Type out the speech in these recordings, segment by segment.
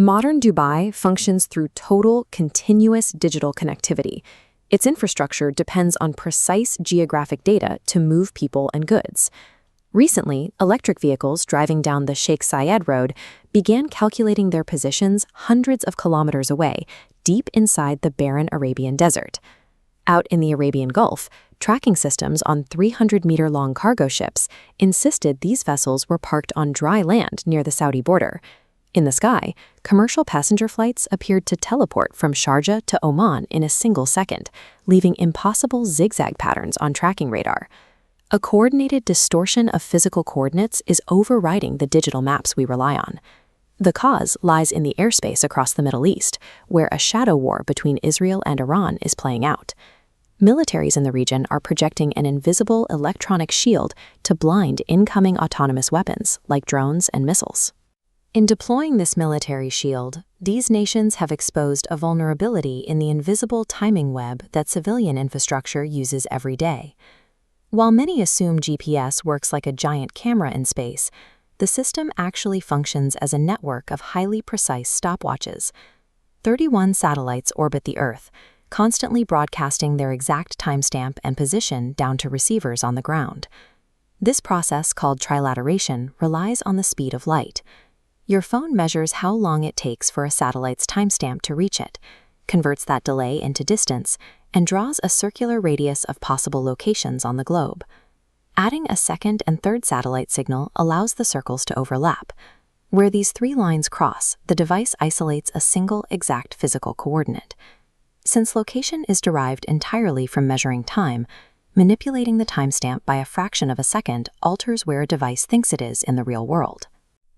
Modern Dubai functions through total, continuous digital connectivity. Its infrastructure depends on precise geographic data to move people and goods. Recently, electric vehicles driving down the Sheikh Zayed Road began calculating their positions hundreds of kilometers away, deep inside the barren Arabian desert. Out in the Arabian Gulf, tracking systems on 300-meter-long cargo ships insisted these vessels were parked on dry land near the Saudi border. In the sky, commercial passenger flights appeared to teleport from Sharjah to Oman in a single second, leaving impossible zigzag patterns on tracking radar. A coordinated distortion of physical coordinates is overriding the digital maps we rely on. The cause lies in the airspace across the Middle East, where a shadow war between Israel and Iran is playing out. Militaries in the region are projecting an invisible electronic shield to blind incoming autonomous weapons like drones and missiles. In deploying this military shield, these nations have exposed a vulnerability in the invisible timing web that civilian infrastructure uses every day. While many assume GPS works like a giant camera in space, the system actually functions as a network of highly precise stopwatches. 31 satellites orbit the Earth, constantly broadcasting their exact timestamp and position down to receivers on the ground. This process, called trilateration, relies on the speed of light. Your phone measures how long it takes for a satellite's timestamp to reach it, converts that delay into distance, and draws a circular radius of possible locations on the globe. Adding a second and third satellite signal allows the circles to overlap. Where these three lines cross, the device isolates a single exact physical coordinate. Since location is derived entirely from measuring time, manipulating the timestamp by a fraction of a second alters where a device thinks it is in the real world.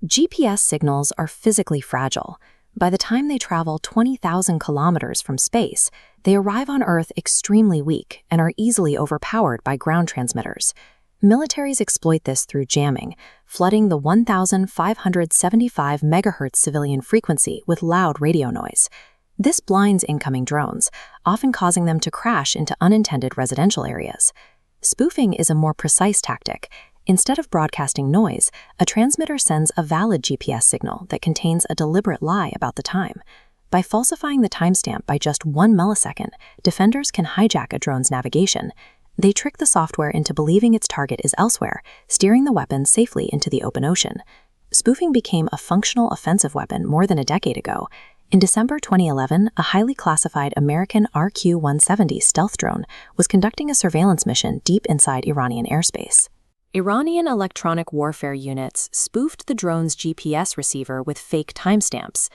GPS signals are physically fragile. By the time they travel 20,000 kilometers from space, they arrive on Earth extremely weak and are easily overpowered by ground transmitters. Militaries exploit this through jamming, flooding the 1,575 MHz civilian frequency with loud radio noise. This blinds incoming drones, often causing them to crash into unintended residential areas. Spoofing is a more precise tactic. Instead of broadcasting noise, a transmitter sends a valid GPS signal that contains a deliberate lie about the time. By falsifying the timestamp by just 1 millisecond, defenders can hijack a drone's navigation. They trick the software into believing its target is elsewhere, steering the weapon safely into the open ocean. Spoofing became a functional offensive weapon more than a decade ago. In December 2011, a highly classified American RQ-170 stealth drone was conducting a surveillance mission deep inside Iranian airspace. Iranian electronic warfare units spoofed the drone's GPS receiver with fake timestamps.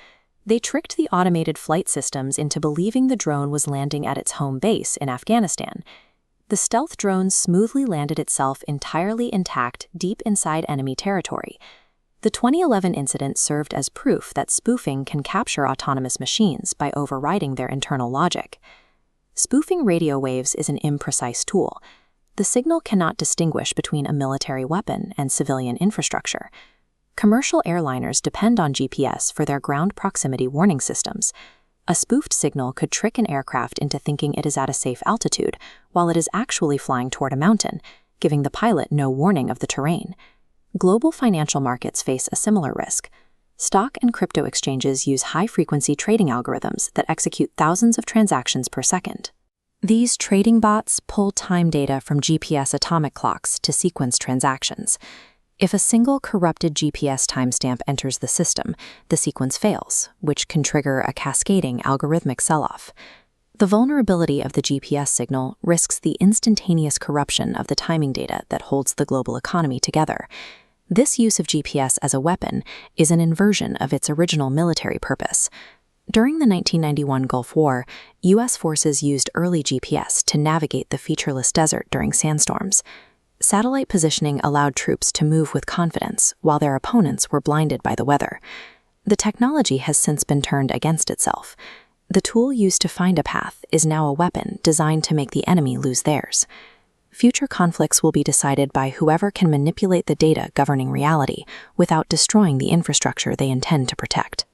They tricked the automated flight systems into believing the drone was landing at its home base in Afghanistan. The stealth drone smoothly landed itself entirely intact deep inside enemy territory. The 2011 incident served as proof that spoofing can capture autonomous machines by overriding their internal logic. Spoofing radio waves is an imprecise tool. The signal cannot distinguish between a military weapon and civilian infrastructure. Commercial airliners depend on GPS for their ground proximity warning systems. A spoofed signal could trick an aircraft into thinking it is at a safe altitude, while it is actually flying toward a mountain, giving the pilot no warning of the terrain. Global financial markets face a similar risk. Stock and crypto exchanges use high-frequency trading algorithms that execute thousands of transactions per second. These trading bots pull time data from GPS atomic clocks to sequence transactions. If a single corrupted GPS timestamp enters the system, the sequence fails, which can trigger a cascading algorithmic sell-off. The vulnerability of the GPS signal risks the instantaneous corruption of the timing data that holds the global economy together. This use of GPS as a weapon is an inversion of its original military purpose. During the 1991 Gulf War, U.S. forces used early GPS to navigate the featureless desert during sandstorms. Satellite positioning allowed troops to move with confidence, while their opponents were blinded by the weather. The technology has since been turned against itself. The tool used to find a path is now a weapon designed to make the enemy lose theirs. Future conflicts will be decided by whoever can manipulate the data governing reality without destroying the infrastructure they intend to protect.